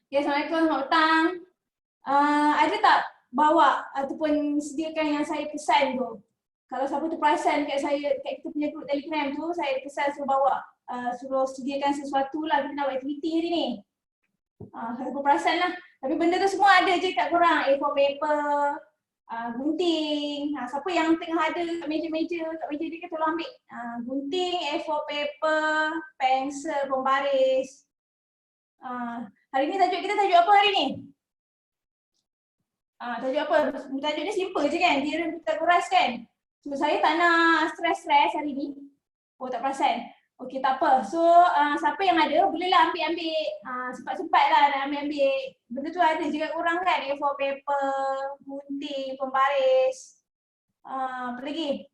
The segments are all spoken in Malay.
Okay, Assalamualaikum, selamat petang. Ada tak bawa ataupun sediakan yang saya pesan tu? Kalau siapa tu perasan kat saya, kat kita punya group Telegram tu, saya pesan suruh bawa, suruh sediakan sesuatu lah, kita nak buat aktiviti hari ni. Siapa perasan lah. Tapi benda tu semua ada je kat korang, A4 paper, gunting. Siapa yang tengah ada kat meja-meja, kat meja dia tolong ambil. Gunting, A4 paper, pensel, pembaris. Hari ni tajuk kita tajuk apa hari ni? Tajuk apa? Tajuk dia simple je kan? Theorem Pythagoras kan? So saya tak nak stress-stress hari ni. Oh tak perasan. Okey tak apa. So siapa yang ada bolehlah ambil-ambil, sempat-sempat lah nak ambil-ambil. Benda tu ada je kat korang kan? A4 paper, gunting, pembaris. Apa lagi?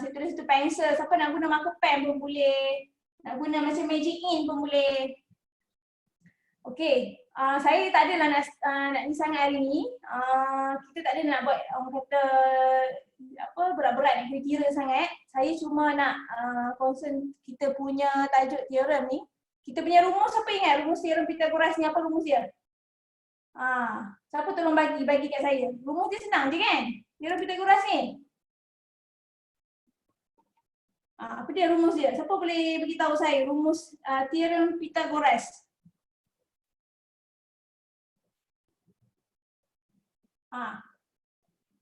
Saya tulis tu pensel. Siapa nak guna marker pen pun boleh. Nak guna macam magic ink pun boleh. Okey. Saya tak adalah nak ni sangat hari ni. Kita tak ada nak buat orang kata apa berat-berat nak kira-kira sangat. Saya cuma nak concern kita punya tajuk teorem ni. Kita punya rumus apa ingat? Rumus teorem Pythagoras ni apa rumus dia? Siapa tolong bagi kat saya. Rumus dia senang je kan? Teorem Pythagoras ni. Apa dia rumus dia? Siapa boleh beritahu saya rumus teorem Pythagoras?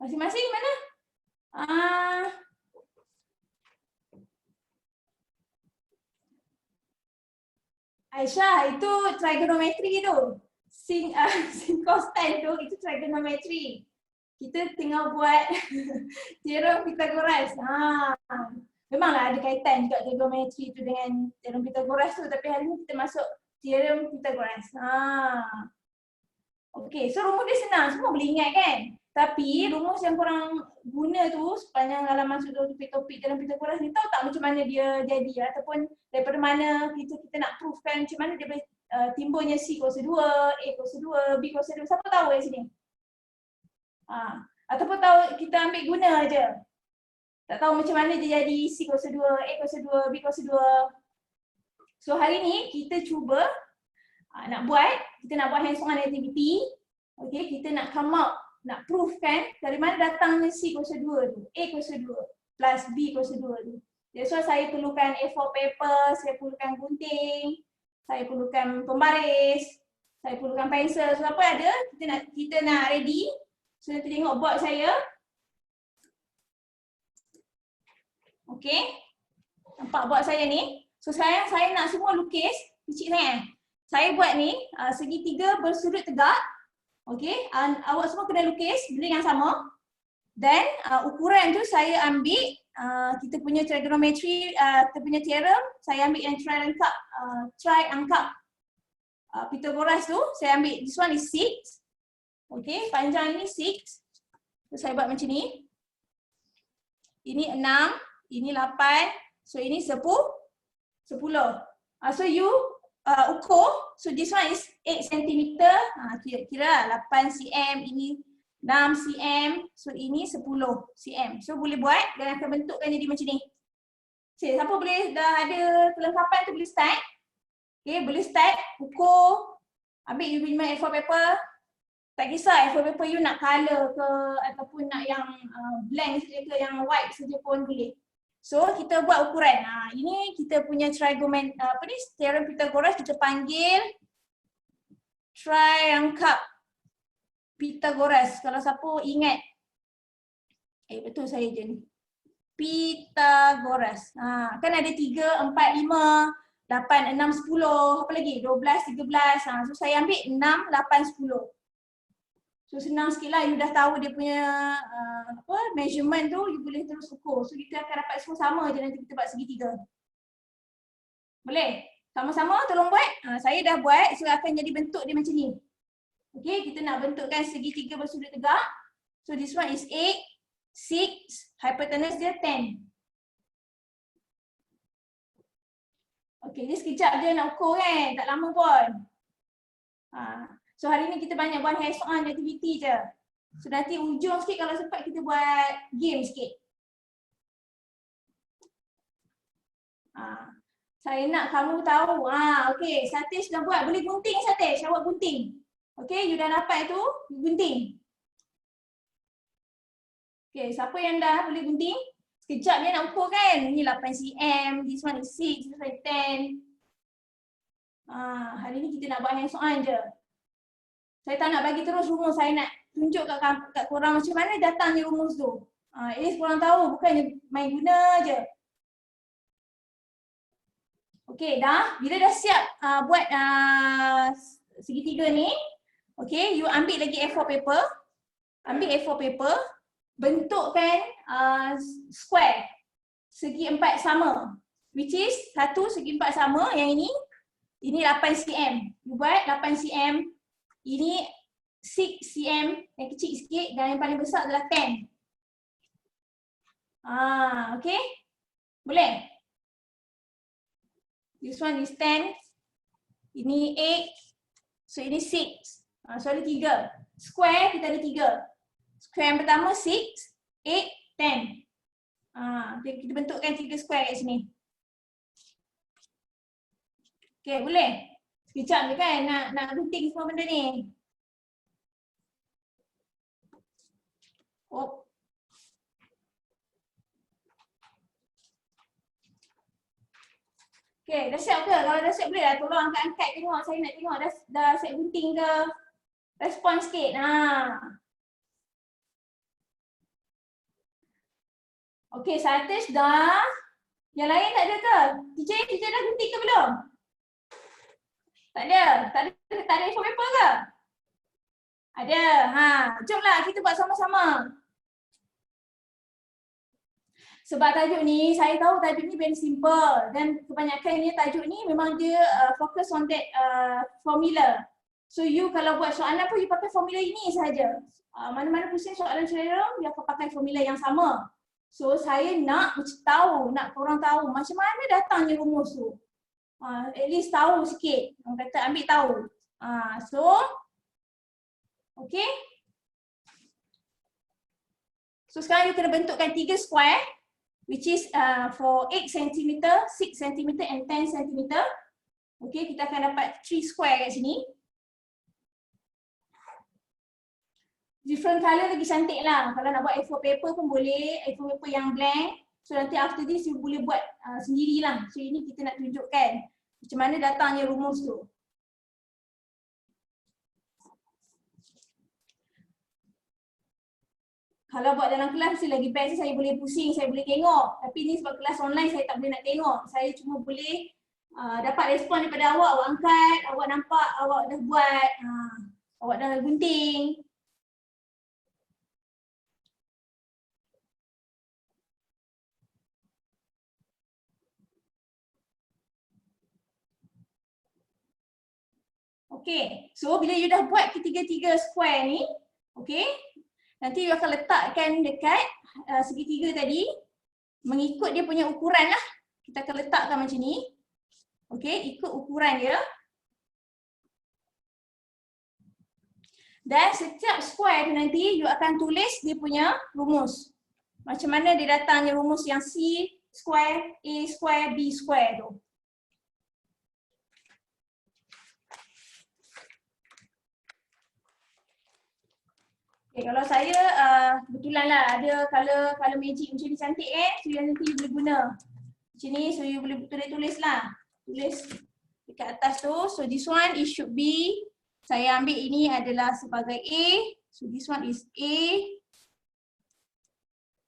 Masing-masing mana? Aisyah, itu trigonometry tu. Sin cos tan tu, itu trigonometry. Kita tengah buat teorem Pythagoras. Memanglah ada kaitan juga trigonometry tu dengan teorem Pythagoras tu, tapi hari ni kita masuk teorem Pythagoras. Okey, so rumus dia senang, semua boleh ingat kan? Tapi rumus yang korang guna tu sepanjang halaman sudah topik-topik dalam Pythagoras ni, tahu tak macam mana dia jadi ataupun daripada mana kita nak proofkan macam mana dia boleh timbulnya C kuasa 2, A kuasa 2, B kuasa 2. Siapa tahu kat sini? Ataupun tahu kita ambil guna aje. Tak tahu macam mana dia jadi C kuasa 2, A kuasa 2, B kuasa 2. So hari ni kita cuba nak buat hands-on activity. Okay, kita nak come out, nak proofkan dari mana datangnya C kuasa 2 tu, A kuasa 2 plus B kuasa 2 tu. That's why saya perlukan A4 paper, saya perlukan gunting, saya perlukan pembaris, saya perlukan pensel. So apa ada, kita nak ready. So nanti tengok board saya. Okay, nampak board saya ni. So saya nak semua lukis, kecil sangat. Saya buat ni segitiga bersudut tegak. Okey, awak semua kena lukis benda yang sama. Dan ukuran tu saya ambil kita punya trigonometry, kita punya theorem, saya ambil yang triangka Pythagoras tu, saya ambil this one is 6. Okey, panjang ni 6. So saya buat macam ni. Ini 6, ini 8, so ini 10. So you ukur, so this one is 8 cm, kira 8 cm, ini 6 cm, so ini 10 cm. So boleh buat dan akan bentukkan jadi macam ni. Okay, siapa boleh dah ada kelengkapan tu boleh start. Okay, boleh start, ukur, ambil you punya A4 paper. Tak kisah A4 paper you nak colour ke ataupun nak yang blank saja ke, yang white saja pun boleh. So kita buat ukuran. Ini kita punya teorem Pythagoras kita panggil triangka Pythagoras. Kalau siapa ingat. Betul saya je ni. Pythagoras. Kan ada 3, 4, 5, 8, 6, 10, apa lagi? 12, 13. So saya ambil 6, 8, 10. So senang sikit lah, you dah tahu dia punya measurement tu, you boleh terus ukur. So kita akan dapat semua sama je nanti kita buat segitiga. Boleh? Sama-sama tolong buat. Saya dah buat, so akan jadi bentuk dia macam ni. Okay, kita nak bentukkan segitiga bersudut tegak. So this one is 8, 6, hypotenuse dia 10. Okay, ni sekejap je nak ukur kan, tak lama pun. So hari ni kita banyak buat hands-on activity je. So nanti ujung sikit kalau sempat kita buat game sikit. Saya nak kamu tahu. Okey, Satish dah buat. Boleh gunting Satish, awak gunting. Okey, you dah dapat tu, you gunting. Okey, siapa yang dah boleh gunting? Sekejap dia nak ukur kan. Ni 8 cm, this one is 6, this one is 10. Hari ni kita nak buat hands on je. Saya tak nak bagi terus rumus, saya nak tunjuk kat korang macam mana datangnya rumus tu. At least korang tahu, bukannya main guna je. Okey, dah. Bila dah siap buat segitiga ni, okey, you ambil lagi A4 paper. Ambil A4 paper, bentukkan square. Segi empat sama. Which is satu segi empat sama, yang ini 8 cm. You buat 8 cm. Ini 6 cm, yang kecil sikit, dan yang paling besar adalah 10. Okey? Boleh? This one is 10. Ini 8. So ini 6. So ada 3. Square kita ada 3. Square yang pertama 6, 8, 10. Kita bentukkan 3 square kat sini. Okey, boleh? Sekejap je kan nak gunting semua benda ni. Okey, dah siap ke? Kalau dah siap boleh lah tolong angkat-angkat tengok. Saya nak tengok dah siap gunting ke? Respon sikit. Okey, Satish dah. Yang lain tak ada ke? Teacher dah gunting ke belum? Tak ada. Tak ada A4 paper ke? Ada. Jomlah kita buat sama-sama. Sebab tajuk ni, saya tahu tajuk ni very simple dan kebanyakannya tajuk ni memang dia fokus on that formula. So you kalau buat soalan pun you pakai formula ini sahaja. Mana-mana pusing soalan cenderung dia akan pakai formula yang sama. So saya nak tahu, nak korang tahu macam mana datangnya rumus tu. At least tahu sikit. Orang kata ambil tahu. Okay. So sekarang you kena bentukkan 3 square. Which is for 8 cm, 6 cm and 10 cm. Okay, kita akan dapat 3 square kat sini. Different colour lagi cantik lah. Kalau nak buat A4 paper pun boleh, A4 paper yang blank. So nanti after this you boleh buat sendirilah. So ini kita nak tunjukkan macam mana datangnya rumus tu. Kalau buat dalam kelas mesti lagi best, saya boleh pusing, saya boleh tengok. Tapi ni sebab kelas online saya tak boleh nak tengok. Saya cuma boleh dapat respon daripada awak angkat, awak nampak, awak dah buat, awak dah gunting. Okay, so bila you dah buat ketiga-tiga square ni, okay, nanti you akan letakkan dekat segitiga tadi mengikut dia punya ukuran lah. Kita akan letakkan macam ni. Okay, ikut ukuran dia. Dan setiap square nanti you akan tulis dia punya rumus. Macam mana dia datangnya rumus yang C square, A square, B square tu. Okay, kalau saya kebetulan lah ada color magic macam ni cantik so yang nanti you boleh guna macam ni, so you boleh tulis lah, tulis dekat atas tu. So this one it should be, saya ambil ini adalah sebagai A, so this one is A.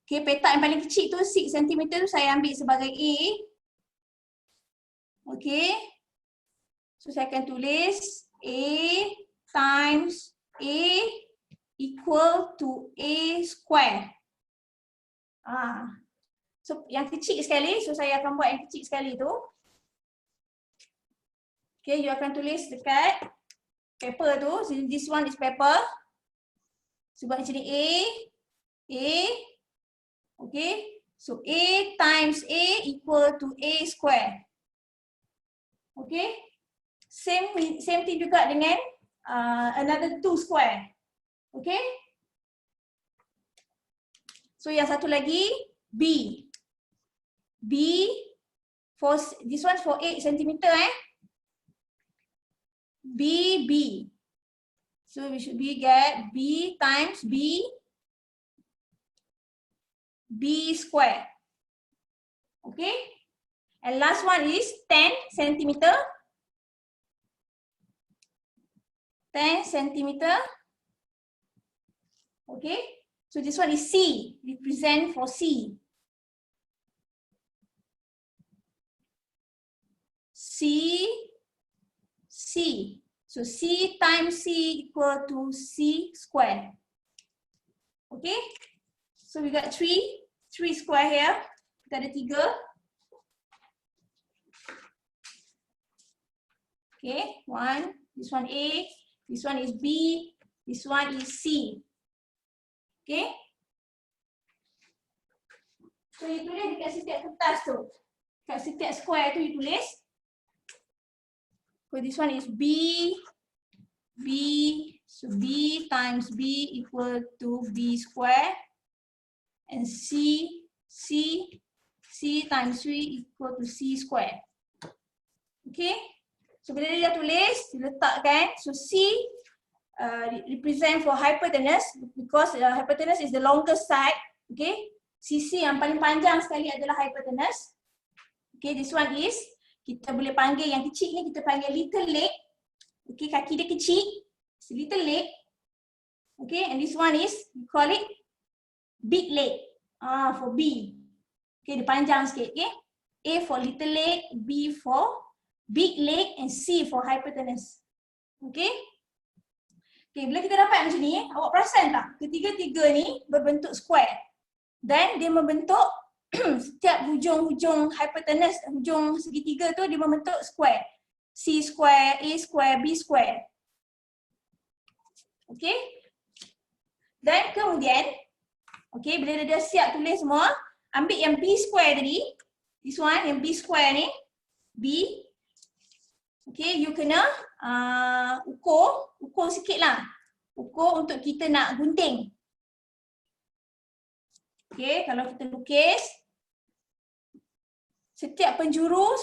Okay, petak yang paling kecil tu 6 cm tu saya ambil sebagai A. Okay, so saya akan tulis A times A equal to A square. So yang kecil sekali, so saya akan buat yang kecil sekali tu. Okay, you akan tulis dekat paper tu. So this one is paper. So buat macam ni A. Okay, so A times A equal to A square. Okay, same thing juga dengan another 2 square. Okay. So yang satu lagi B this one's for 8 centimeter B. So we should get B times B square. Okay. And last one is 10 centimeter. 10 centimeter. Okay. So this one is C. Represent for C. C. So C times C equal to C square. Okay. So we got 3 square here. Kita ada 3. Okay, 1. This one A. This one is B. This one is C. Okay. So you tulis dekat setiap kertas tu. Dekat setiap square tu you tulis. So this one is B. So B times B equal to B square. And C times C equal to C square. Okay. So bila dia dah tulis, dia letakkan. So C represent for hypotenuse because hypotenuse is the longest side. Okay. Sisi yang paling panjang sekali adalah hypotenuse. Okay, this one is, kita boleh panggil yang kecil ni, kita panggil little leg. Okay, kaki dia kecil. It's little leg. Okay, and this one is, we call it big leg. For B. Okay, dia panjang sikit. Okay. A for little leg, B for big leg, and C for hypotenuse. Okay. Okay, bila kita dapat macam ni, awak perasan tak? Ketiga-tiga ni berbentuk square. Dan dia membentuk setiap hujung-hujung hypotenuse, hujung segitiga tu dia membentuk square. C square, A square, B square. Okay. Dan kemudian, okay, bila dia dah siap tulis semua, ambil yang B square tadi. This one, yang B square ni. B. Okay, you kena ukur sikit lah. Ukur untuk kita nak gunting. Okay, kalau kita lukis, setiap penjuru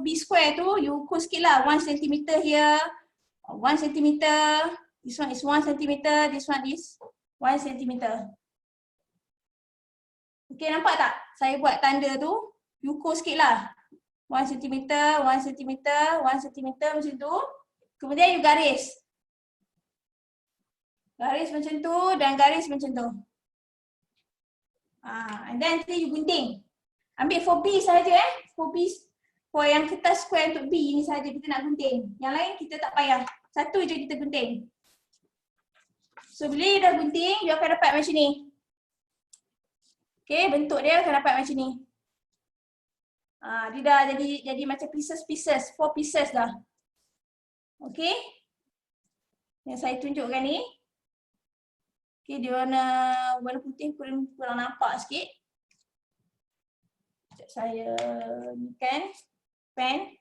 B square tu, you ukur sikit lah. 1 cm here, 1 cm. This one is 1 cm, this one is 1 cm. Okay, nampak tak? Saya buat tanda tu, you ukur sikit lah. 1 cm, 1 cm, 1 cm macam tu. Kemudian you garis. Garis macam tu dan garis macam tu. And then nanti you gunting. Ambil for B saja for B, for yang kertas square untuk B ni saja kita nak gunting. Yang lain kita tak payah. Satu je kita gunting. So bila you dah gunting, you akan dapat macam ni. Okay, bentuk dia akan dapat macam ni. Dia dah jadi macam pieces, 4 pieces dah. Okay. Yang saya tunjukkan ni. Okay, dia warna putih kurang nampak sikit. Sekejap saya ni kan pen.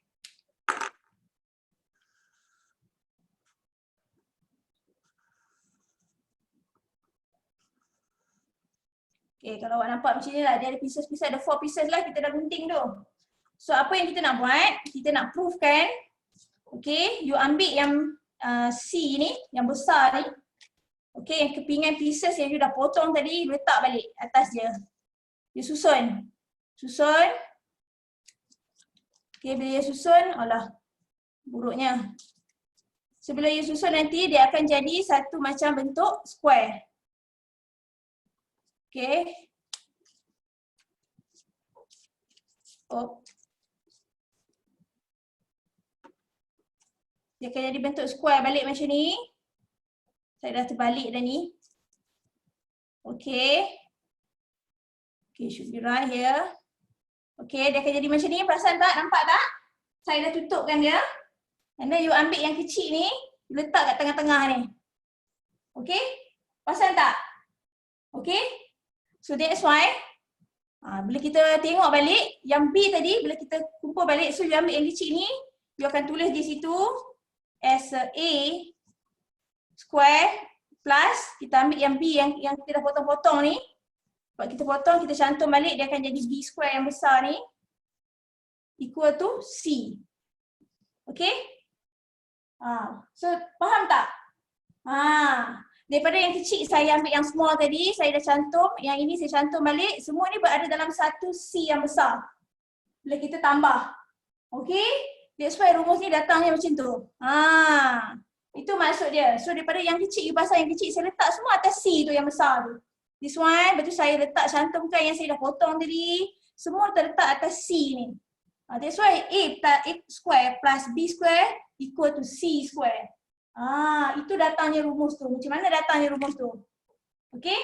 Okay, kalau awak nampak macam ni lah, dia ada pieces, ada 4 pieces lah kita dah gunting tu. So apa yang kita nak buat, kita nak proofkan. Okay, you ambil yang C ni, yang besar ni. Okay, yang kepingan pieces yang you dah potong tadi, letak balik atas dia. You susun. Okay, bila you susun, alah, buruknya. So bila you susun nanti, dia akan jadi satu macam bentuk square. Okay. Dia akan jadi bentuk square balik macam ni. Saya dah terbalik dah ni. Okay. Okay, should be right here. Okay, dia akan jadi macam ni. Perasan tak? Nampak tak? Saya dah tutupkan dia. And then you ambil yang kecil ni, letak kat tengah-tengah ni. Okay? Perasan tak? Okay? So that's why, bila kita tengok balik, yang B tadi, bila kita kumpul balik, so you ambil yang kecil ni, you akan tulis di situ as A square plus, kita ambil yang B yang kita dah potong-potong ni. Sebab kita potong, kita cantum balik, dia akan jadi B square yang besar ni. equal to C. Okay? So faham tak? Daripada yang kecil saya ambil yang small tadi, saya dah cantum, yang ini saya cantum balik, semua ni berada dalam satu C yang besar. Bila kita tambah. Okay? That's why rumus ni datangnya macam tu. Itu maksud dia. So daripada yang kecil, pasal yang kecil saya letak semua atas C tu yang besar tu. This one, lepas tu saya letak cantumkan yang saya dah potong tadi, semua terletak atas C ni. That's why A square plus B square equal to C square. Itu datangnya rumus tu. Macam mana datangnya rumus tu? Okay?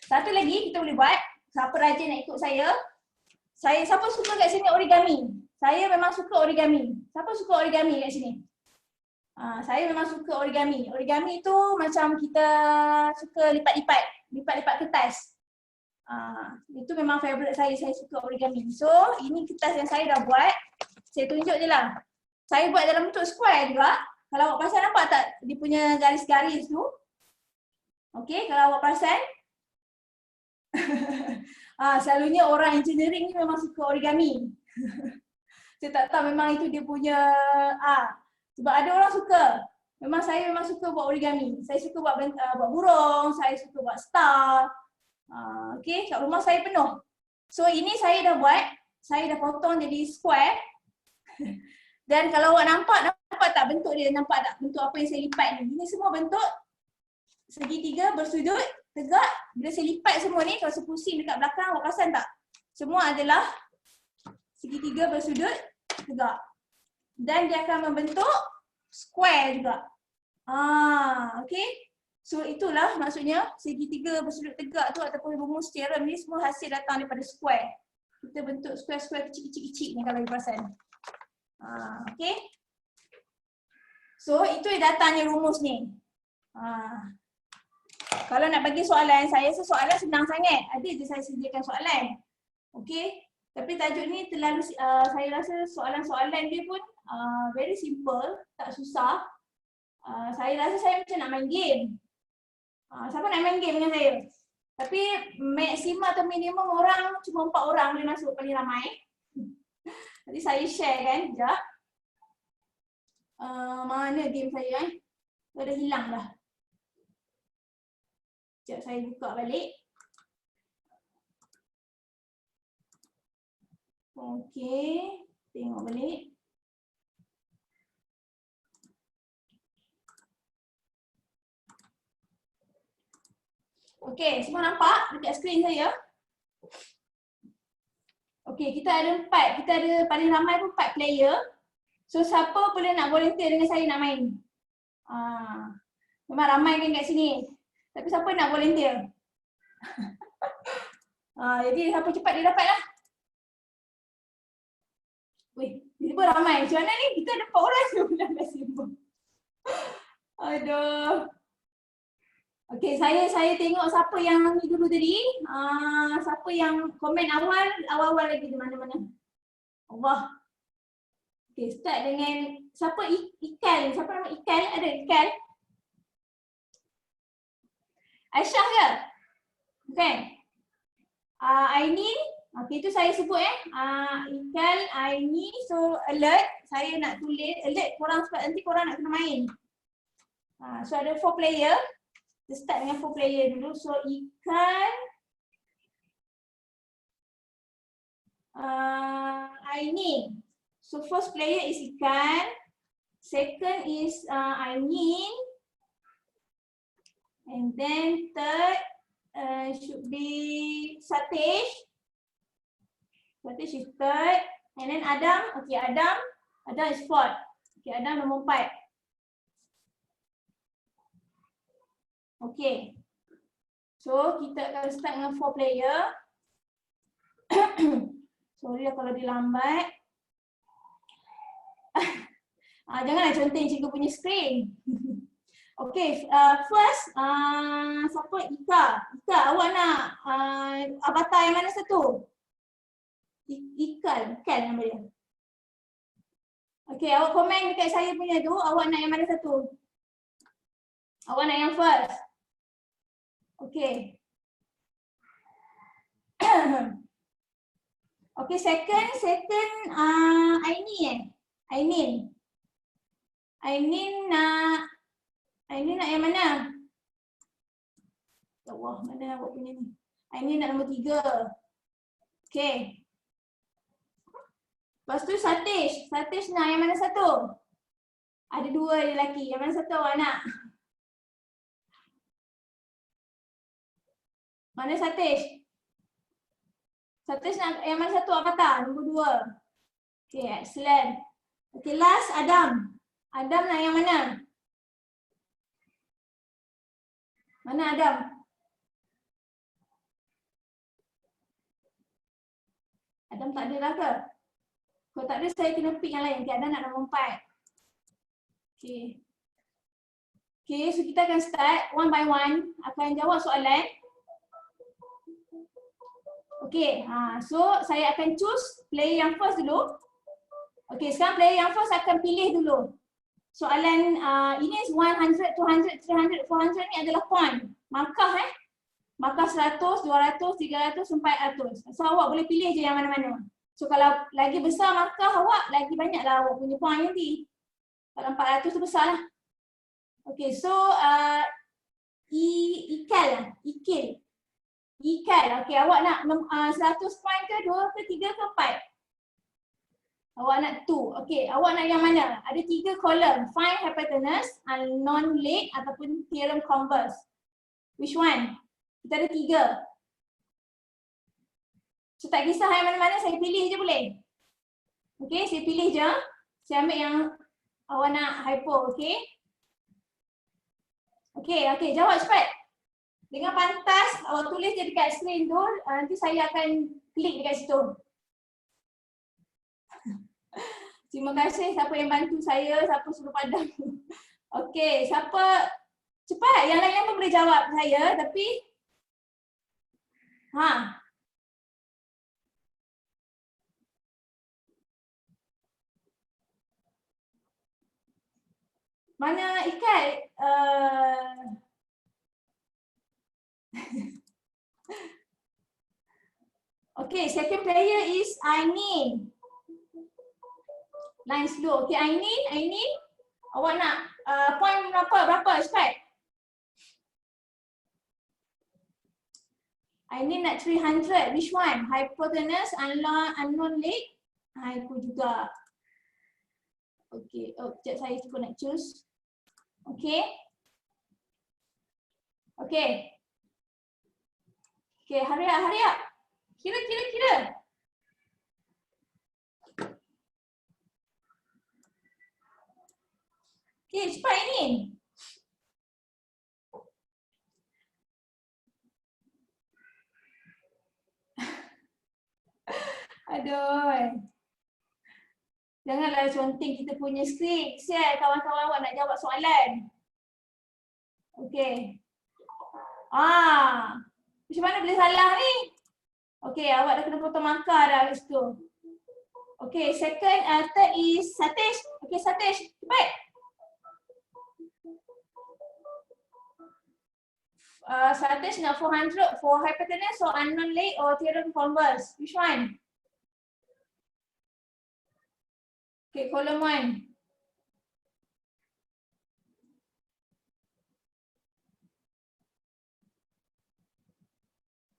Satu lagi kita boleh buat. Siapa rajin nak ikut saya? Siapa suka kat sini origami? Saya memang suka origami. Siapa suka origami kat sini? Saya memang suka origami. Origami tu macam kita suka lipat-lipat kertas. Itu memang favourite saya suka origami. So, ini kertas yang saya dah buat. Saya tunjuk je lah. Saya buat dalam bentuk square juga. Kalau awak perasan, nampak tak dia punya garis-garis tu? Okay, kalau awak perasan. Selalunya orang engineering ni memang suka origami. Saya tak tahu memang itu dia punya sebab ada orang suka. Saya memang suka buat origami. Saya suka buat burung, saya suka buat star. Okay, kat rumah saya penuh. So ini saya dah buat, saya dah potong jadi square. Dan kalau awak nampak tak bentuk dia, nampak tak bentuk apa yang saya lipat ni? Ini semua bentuk segitiga bersudut tegak. Bila saya lipat semua ni, kalau saya pusing dekat belakang, awak perasan tak? Semua adalah segitiga bersudut tegak. Dan dia akan membentuk square juga. Okay. So itulah maksudnya segitiga bersudut tegak tu ataupun rumus teorem ni semua hasil datang daripada square. Kita bentuk square-square kecil-kecil ni kalau you perasan. Okay. So itu datangnya rumus ni. Kalau nak bagi soalan, saya rasa soalan senang sangat. Ada je saya sediakan soalan. Okay. Tapi tajuk ni terlalu, saya rasa soalan-soalan dia pun very simple, tak susah. Saya rasa saya macam nak main game. Siapa nak main game dengan saya? Tapi maksimum atau minimum orang, cuma 4 orang boleh masuk paling ramai. Nanti saya share kan, sekejap. Mana game saya dah hilang dah. Sekejap saya buka balik. Okey, tengok balik. Okey, semua nampak dekat skrin saya? Okey, kita ada 4. Kita ada paling ramai pun 4 player. So, siapa boleh nak volunteer dengan saya nak main? Memang ramai kan kat sini. Tapi siapa nak volunteer? Jadi siapa cepat dia dapat lah. Weh, tiba ramai. Macam mana ni? Kita ada 4 orang je bulan maksimum. Aduh. Okey, saya tengok siapa yang ni dulu tadi. Siapa yang komen awal lagi di mana-mana. Allah. Okey, start dengan siapa Ikal. Siapa nama Ikal? Ada Ikal? Aisyah ke? Bukan. Aini. Okey, itu saya sebut Ikal, Aini. So alert. Saya nak tulis alert korang sebab nanti korang nak kena main. So ada 4 player. Kita start dengan 4 player dulu. So Ikal, Aini. So first player is Ikal. Second is Ainin. And then third should be Satish. Satish is third. And then Adam. Okay, Adam is fourth. Okay, Adam nombor 4. Okay. So kita akan start dengan 4 player. Sorry lah kalau dia lambat. Janganlah contoh cikgu punya screen. Okay, first siapa? Ika, awak nak avatar yang mana satu? Ikal nama dia. Okay, awak komen dekat saya punya tu, awak nak yang mana satu? Awak nak yang first? Okay. Okay, second Ainin. Ainin nak yang mana? Ya Allah, mana awak punya ni? Ainin nak nombor 3. Okay. Lepas tu Satish nak yang mana satu? Ada 2 dia lelaki. Yang mana satu awak nak? Mana Satish? Satish nak yang mana satu awak kata? Nombor 2. Okay, excellent. Okay, last Adam. Adam nak yang mana? Mana Adam? Adam tak ada lah ke? Kalau tak ada, saya kena pick yang lain. Okay, Adam nak nombor 4. Okay. Okay, so kita akan start one by one. Akan jawab soalan. Okay, so saya akan choose player yang first dulu. Okay, sekarang player yang first akan pilih dulu. Soalan ini 100, 200, 300, 400 ni adalah point. Markah Markah 100, 200, 300, 400. So awak boleh pilih je yang mana-mana. So kalau lagi besar markah awak, lagi banyaklah awak punya point nanti. Kalau 400 tu besar lah. Okay, so Ikil. Okay, awak nak 100 point ke, 2 ke, 3 ke, 4? Awak nak 2. Okay, awak nak yang mana? Ada 3 kolom. Find hypotenuse, unknown leg ataupun theorem converse. Which one? Kita ada 3. So tak kisah yang mana-mana, saya pilih je boleh? Okay, saya pilih je. Saya ambil yang awak nak hypo, okay? Okay, jawab cepat. Dengan pantas, awak tulis je dekat screen tu, nanti saya akan klik dekat situ. Terima kasih siapa yang bantu saya, siapa suruh padam. Okay, siapa cepat, yang lain pun boleh jawab saya, tapi mana Ikat? Okay, second player is Ainin. Line slow. Okay, Ainin, awak nak point berapa? Cepat. Ainin nak 300. Which one? Hypotenuse, unknown leg. Hypo juga. Okay, sekejap saya pun nak choose. Okay. Okay, hurry up. Kira. Okay, cepat ini. Aduh. Janganlah conteng kita punya skrip. Kesian kawan-kawan awak nak jawab soalan. Okay. Macam mana boleh salah ni? Okay, awak dah kena potong markah dah kat situ. Okay, third is Satish. Okay, Satish, cepat. Satish nak 400 for hypotenuse or unknown leg or theorem converse. Which one? Okay, column 1.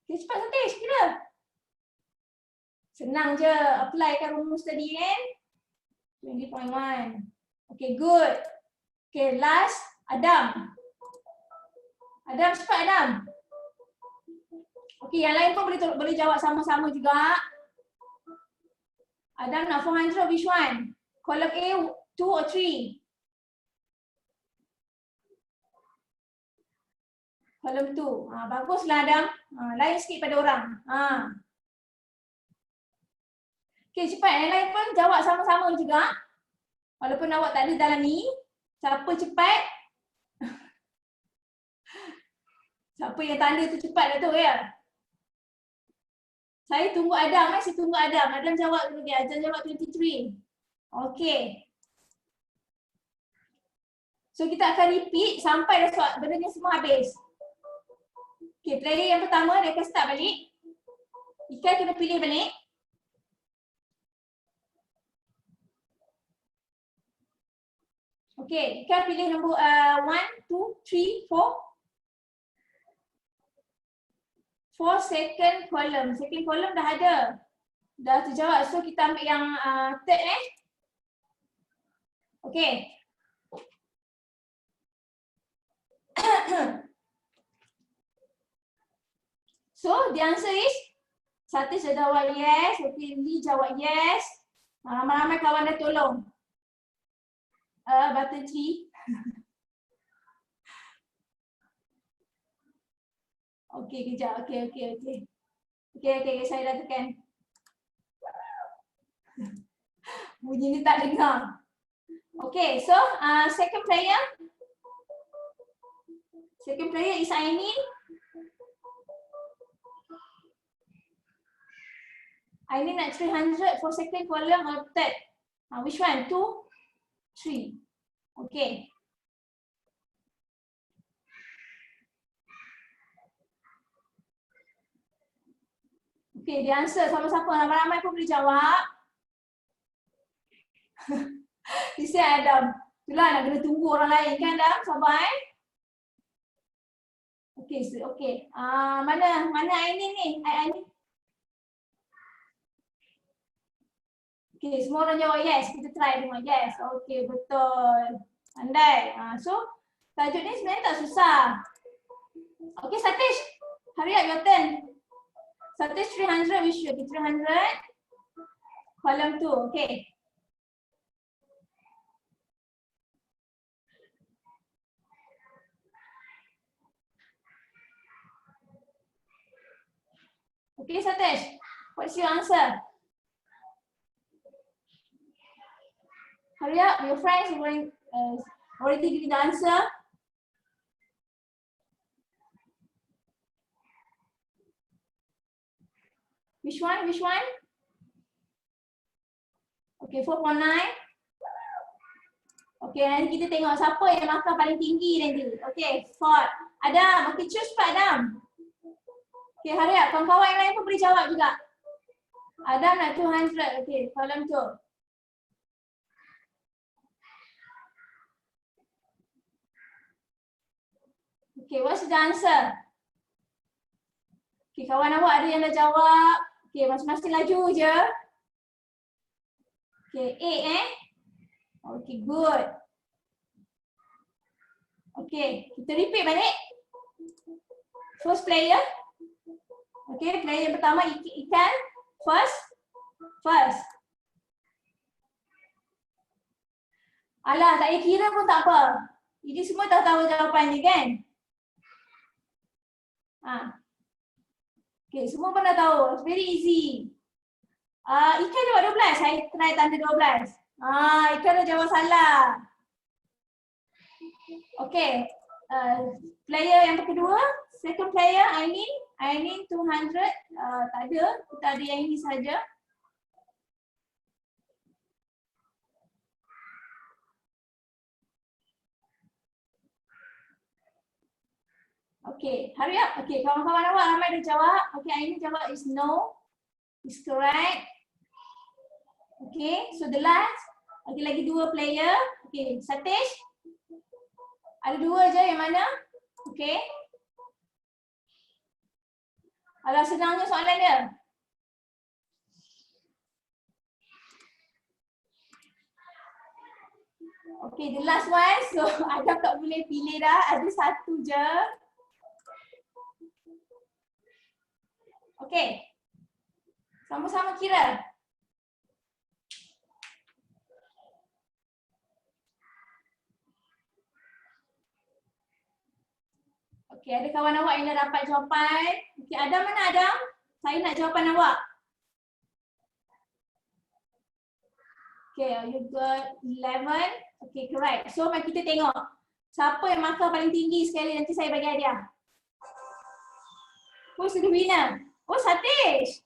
Okay, cepat Satish, kira. Senang je, applykan rumus tadi kan. 20.1. Okay, good. Okay, last, Adam. Adam, cepat Adam. Okay, yang lain pun boleh jawab sama-sama juga. Adam nak 400, which one? Column A, 2 or 3? Column 2. Baguslah Adam. Lain sikit pada orang. Okay, cepat. Yang lain pun jawab sama-sama juga. Walaupun awak tak ada dalam ni. Siapa cepat? Siapa yang tanda tu cepat lah tu ya. Saya tunggu Adam. Adam jawab dulu dia. Adam jawab 23. Okay. So kita akan repeat sampai dah benda ni semua habis. Okay, player yang pertama dia akan start balik. Ikan kena pilih balik. Okay, Ika pilih nombor 1, 2, 3, 4. 4 second column. Second column dah ada. Dah terjawab. So kita ambil yang third Okay. So the answer is Satish dah jawab yes. Okay, Lee jawab yes. Ramai-ramai kawan dah tolong. Button 3. Okay, kejap. Okay, saya dah tekan. Bunyi ni tak dengar. Okay, so second player. Second player is Ainin. Ainin nak 300 for second column or third? Which one? 2, 3. Okay. Okay, the answer siapa-siapa ramai-ramai pun boleh jawab. This Adam. Itulah nak kena tunggu orang lain kan Adam? Sabar Okay. Mana Ainin ni? Ainin. Okay, semua orang jawab yes. Kita try tengok yes. Okay, betul. Pandai. So, tajuk ni sebenarnya tak susah. Okay, Satish. Hurry up, your turn. Satish 300, we should be 300. Column 2, okay. Okay, Satish, what's your answer? Hurry up, your friends are going, already give the answer. Which one? Okay, 4.9. Okay, nanti kita tengok siapa yang markah paling tinggi nanti. Okay, Ford. Adam, okay, choose cepat Adam. Okay, hurry up. Kawan-kawan yang lain pun boleh jawab juga. Adam nak 200. Okay, column 2. Okay, what's the answer? Okay, kawan awak ada yang dah jawab. Okay, masing-masing laju je. Okay, 8 Okay, good. Okay, kita repeat balik. First player. Okay, player yang pertama Ikan. First. Alah, tak payah kira pun tak apa. Jadi semua dah tahu jawapan dia kan? Okay, semua pun dah tahu. It's very easy. Ikan jawab 12. Saya try tanda 12. Ikan dah jawab salah. Okay. Player yang kedua. Second player, Ainin 200. Tak ada. Kita ada yang ini saja. Okay, hurry up. Okay, kawan-kawan awak ramai dah jawab. Okay, Ainin jawab is no. Is correct. Okay, so the last. Okay, lagi 2 player. Okay, Satish. Ada 2 je yang mana? Okay. Alah, senangnya soalan dia. Okay, the last one. So, Adam tak boleh pilih dah. Ada 1 je. Okay. Sama-sama kira. Okay, ada kawan awak yang dah dapat jawapan. Okay, Adam mana Adam? Saya nak jawapan awak. Okay, you got 11. Okay, correct. So, mari kita tengok. Siapa yang markah paling tinggi sekali, nanti saya bagi hadiah. Who's the winner? Oh, Satish.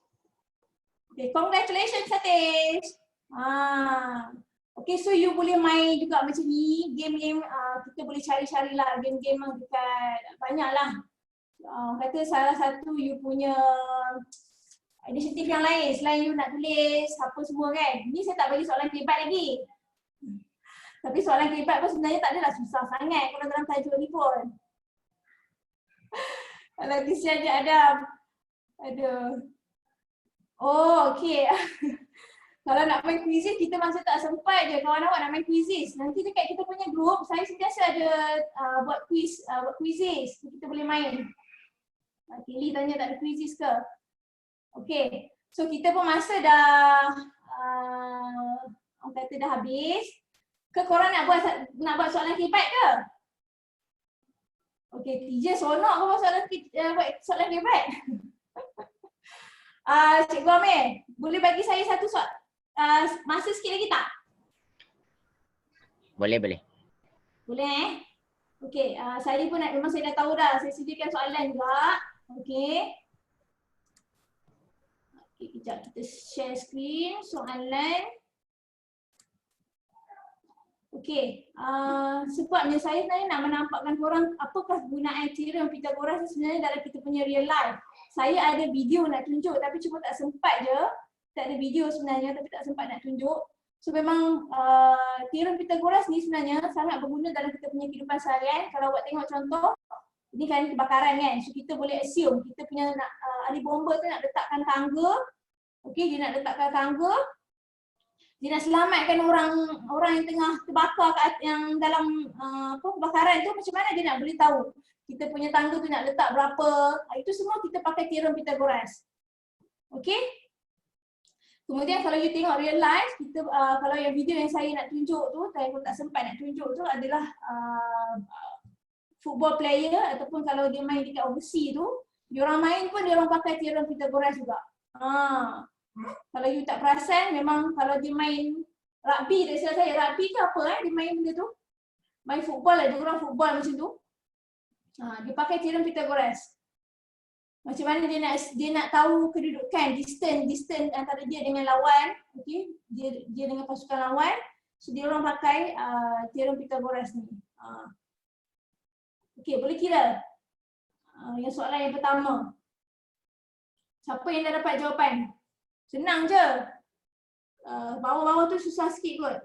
Okay, congratulations Satish. Okay, so you boleh main juga macam ni. Game-game kita boleh cari-cari lah. Game-game dekat banyak lah. Kata salah satu you punya inisiatif yang lain. Selain you nak tulis apa semua kan. Ni saya tak bagi soalan hebat lagi. Tapi soalan K4 pun sebenarnya tak adalah susah sangat kalau dalam tajuk ni pun. Kalau kesian je Adam. Aduh. Oh, okey. Kalau nak main quizzes, kita masa tak sempat je kawan awak nak main quizzes. Nanti dekat kita punya group, saya sentiasa ada buat quizzes. Kita boleh main. Kelly tanya tak ada quizzes ke? Okay. So kita pun masa dah orang kata dah habis. Ke korang nak buat soalan K4 ke? Okay, teacher sonok ke buat soalan K4? Cikgu Amir, boleh bagi saya satu masa sikit lagi tak? Boleh, boleh. Boleh Okey, saya pun memang saya dah tahu dah. Saya sediakan soalan juga. Okey. Okey, kejap kita share screen soalan. Okey, sebabnya saya sebenarnya nak menampakkan korang apakah kegunaan teorem Pythagoras sebenarnya dalam kita punya real life. Saya ada video nak tunjuk tapi cuma tak sempat je. Tak ada video sebenarnya tapi tak sempat nak tunjuk. So memang teorem Pythagoras ni sebenarnya sangat berguna dalam kita punya kehidupan seharian. Kalau awak tengok contoh, ini kan kebakaran kan. So kita boleh assume kita punya ahli bomba tu nak letakkan tangga. Okey, dia nak letakkan tangga. Dia nak selamatkan orang yang tengah terbakar yang dalam kebakaran tu, macam mana dia nak boleh tahu kita punya tangga tu nak letak berapa. Itu semua kita pakai teorem Pythagoras. Okey? Kemudian kalau you tengok real life, kita kalau yang video yang saya nak tunjuk tu, saya pun tak sempat nak tunjuk tu adalah football player ataupun kalau dia main dekat overseas tu, diorang main pun diorang pakai teorem Pythagoras juga. Kalau you tak perasan, memang kalau dia main rugby, tak silap saya, rugby ke apa dia main benda tu? Main football lah, dia orang football macam tu. Dia pakai teorem Pythagoras. Macam mana dia nak tahu kedudukan, distance antara dia dengan lawan, okey? Dia dengan pasukan lawan. So dia orang pakai teorem Pythagoras ni. Okey, boleh kira. Yang soalan yang pertama. Siapa yang dah dapat jawapan? Senang je. Bawah-bawah tu susah sikit kot.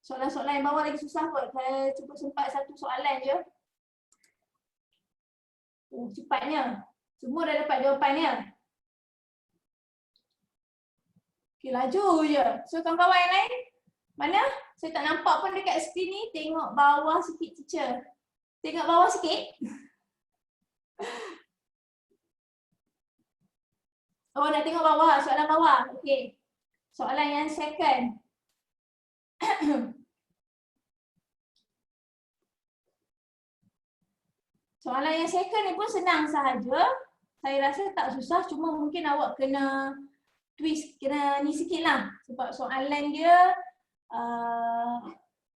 Soalan-soalan yang bawah lagi susah kot. Saya cuba sempat satu soalan je. Oh, cepatnya. Semua dah dapat jawapannya. Okey, laju je. So, kawan-kawan yang lain? Mana? Saya tak nampak pun dekat skrin ni. Tengok bawah sikit, teacher. Tengok bawah sikit. Oh, dah tengok bawah. Soalan bawah. Okey. Soalan yang second. Soalan yang second ni pun senang sahaja. Saya rasa tak susah, cuma mungkin awak kena twist, kena ni sikit lah. Sebab soalan dia,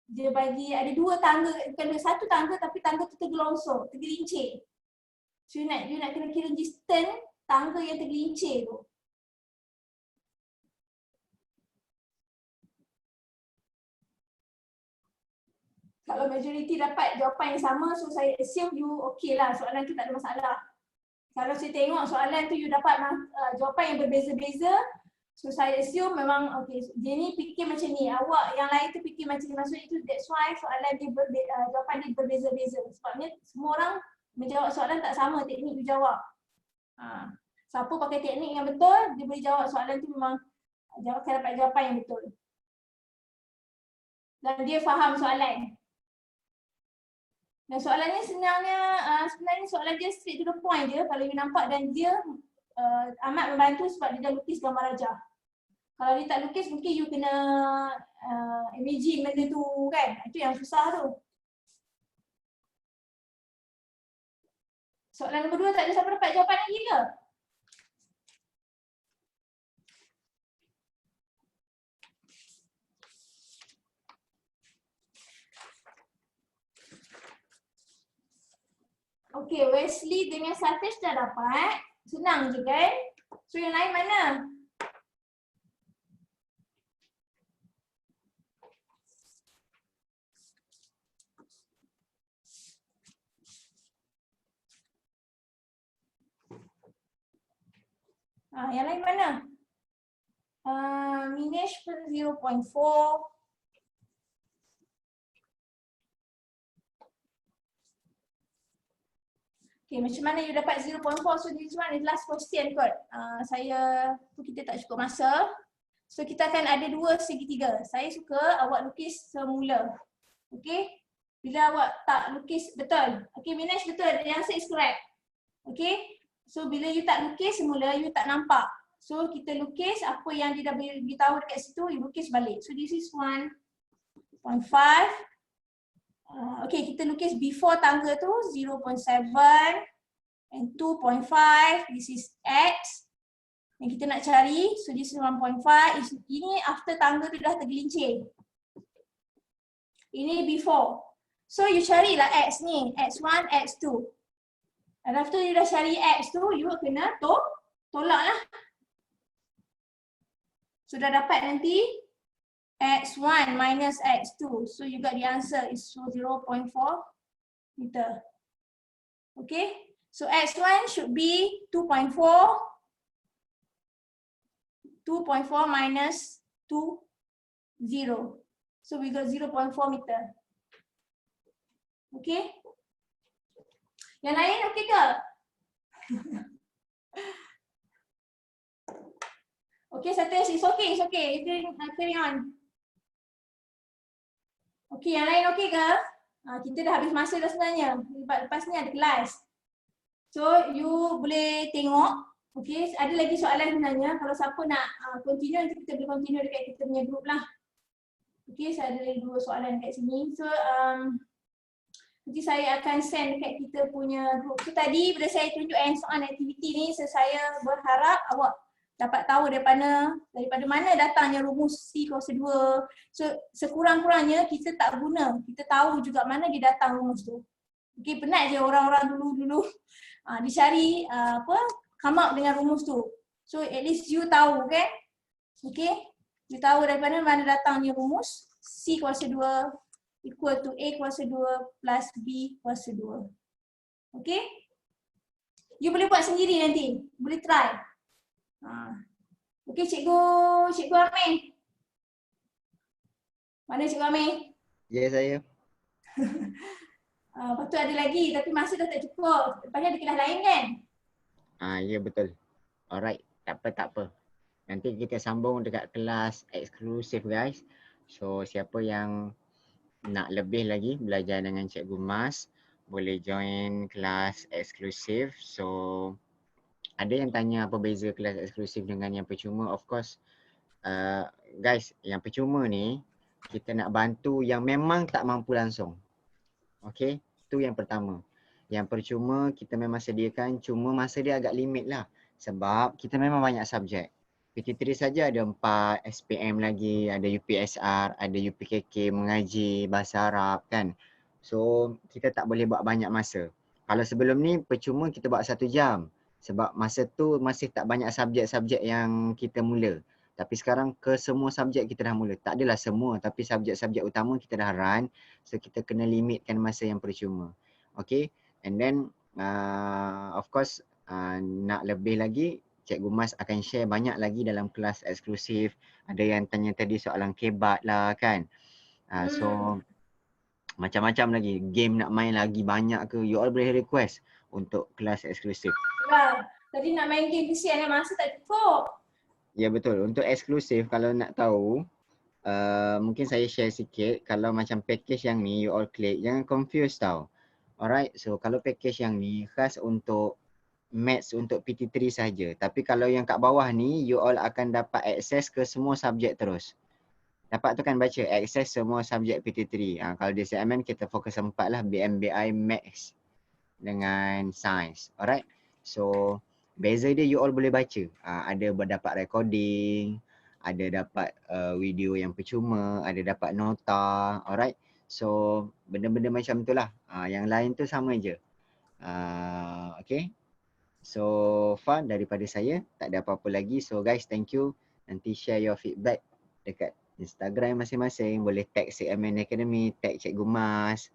dia bagi ada dua tangga, bukan satu tangga tapi tangga tu tergelongsor, tergelincir. So you nak kena kira distance tangga yang tergelincir tu. Kalau majoriti dapat jawapan yang sama, so saya assume you okay lah, soalan tu tak ada masalah. Kalau saya tengok soalan tu you dapat jawapan yang berbeza-beza, so saya assume memang okay, dia ni fikir macam ni, awak yang lain tu fikir macam ni. Maksudnya itu that's why soalan dia jawapan dia berbeza-beza. Sebabnya semua orang menjawab soalan tak sama teknik you jawab. Siapa pakai teknik yang betul, dia boleh jawab soalan tu memang akan dapat jawapan yang betul. Dan dia faham soalan. Dan soalannya sebenarnya soalan dia straight to the point je kalau you nampak, dan dia amat membantu sebab dia dah lukis gambar rajah. Kalau dia tak lukis mungkin you kena imagine benda tu kan. Itu yang susah tu. Soalan nombor 2 tak ada siapa dapat jawapan lagi ke? Okey, Wesley dengan Satish dah dapat. Senang je kan? So yang lain mana? Yang lain mana? Minesh pun 0.4. Okay, macam mana you dapat 0.4? So this one is last question kot. Kita tak cukup masa. So kita akan ada dua segitiga. Saya suka awak lukis semula. Okay. Bila awak tak lukis, betul. Okay, Minesh betul. The answer is correct. Okay. So bila you tak lukis semula, you tak nampak. So kita lukis apa yang dia dah beritahu dekat situ, you lukis balik. So this is 1.5. Okay, kita lukis before tangga tu 0.7 and 2.5. This is X yang kita nak cari. So this is 1.5. Ini after tangga tu dah tergelincir. Ini before. So you carilah X ni, X1, X2. Dan after you dah cari X tu, you kena tolak lah. So dah dapat nanti X1 minus X2. So you got the answer is 0.4 meter. Okay. So X1 should be 2.4. 2.4 minus 2, 0. So we got 0.4 meter. Okay. Yang lain okay ke? Okay, Satish, it's okay. Carry on. Okay, yang lain okay ke? Kita dah habis masa dah sebenarnya. Lepas ni ada kelas. So, you boleh tengok. Okay, ada lagi soalan sebenarnya. Kalau siapa nak continue, nanti kita boleh continue dekat kita punya group lah. Okay, saya ada lagi 2 soalan dekat sini. So, nanti saya akan send dekat kita punya group. So, tadi bila saya tunjuk hands-on activity ni, saya berharap awak dapat tahu daripada mana datangnya rumus C kuasa 2. So sekurang-kurangnya kita tak guna, kita tahu juga mana dia datang rumus tu. Okay, penat je orang-orang dulu dicari come up dengan rumus tu. So at least you tahu kan? Okay, you tahu daripada mana datangnya rumus C kuasa 2 equal to A kuasa 2 plus B kuasa 2. Okay, you boleh buat sendiri nanti, boleh try. Okey, cikgu Amir. Mana cikgu Amir? Ya, saya. Lepas tu ada lagi tapi masa dah tak cukup. Lepas ada kelas lain kan? Ya betul. Alright, tak apa. Nanti kita sambung dekat kelas eksklusif guys. So siapa yang nak lebih lagi belajar dengan Cikgu Mas, boleh join kelas eksklusif. So ada yang tanya apa beza kelas eksklusif dengan yang percuma. Of course, guys, yang percuma ni kita nak bantu yang memang tak mampu langsung. Okay, tu yang pertama. Yang percuma kita memang sediakan, cuma masa dia agak limit lah. Sebab kita memang banyak subjek. PT3 saja ada 4, SPM lagi, ada UPSR, ada UPKK, mengaji, bahasa Arab kan. So kita tak boleh buat banyak masa. Kalau sebelum ni percuma kita buat 1 jam. Sebab masa tu masih tak banyak subjek-subjek yang kita mula. Tapi sekarang ke semua subjek kita dah mula. Tak adalah semua tapi subjek-subjek utama kita dah run. So kita kena limitkan masa yang percuma. Okay. And then of course nak lebih lagi Cikgu Mas akan share banyak lagi dalam kelas eksklusif. Ada yang tanya tadi soalan kebat lah kan. So macam-macam lagi. Game nak main lagi banyak ke. You all boleh request untuk kelas eksklusif. Ya, tadi nak main game kesian masa tak cukup. Ya betul. Untuk eksklusif kalau nak tahu, mungkin saya share sikit. Kalau macam package yang ni you all klik, jangan confuse tau. Alright, so kalau package yang ni khas untuk maths untuk PT3 saja. Tapi kalau yang kat bawah ni, you all akan dapat akses ke semua subjek terus. Dapat tu kan baca, akses semua subjek PT3. Kalau di CMN kita fokus 4 lah, BMBI, Maths dengan Science. Alright, so beza dia you all boleh baca. Ada dapat recording, ada dapat video yang percuma, ada dapat nota. Alright, so benda-benda macam tu lah. Yang lain tu sama je. Okay, so far daripada saya tak ada apa-apa lagi. So guys, thank you. Nanti share your feedback dekat Instagram masing-masing. Boleh tag CMN Academy, tag Cikgu Mas.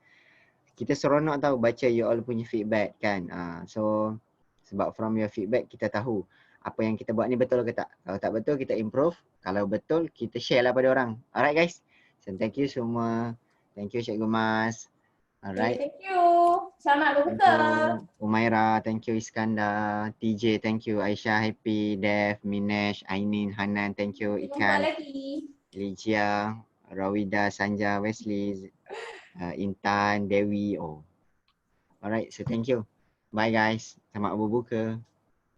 Kita seronok tahu baca you all punya feedback kan. So sebab from your feedback kita tahu apa yang kita buat ni betul ke tak. Kalau tak betul kita improve. Kalau betul kita share lah pada orang. Alright guys. So thank you semua. Thank you Cikgu Mas. Alright. Thank you. Selamat Thank berbuka. you Umaira, thank you Iskandar, TJ, thank you Aisyah, Happy, Dev, Minesh, Ainin, Hanan, thank you Jumpa Ikan, lagi. Ligia, Rawida, Sanja, Wesley, Intan, Dewi. Oh. Alright, so thank you. Bye guys. Selamat berbuka.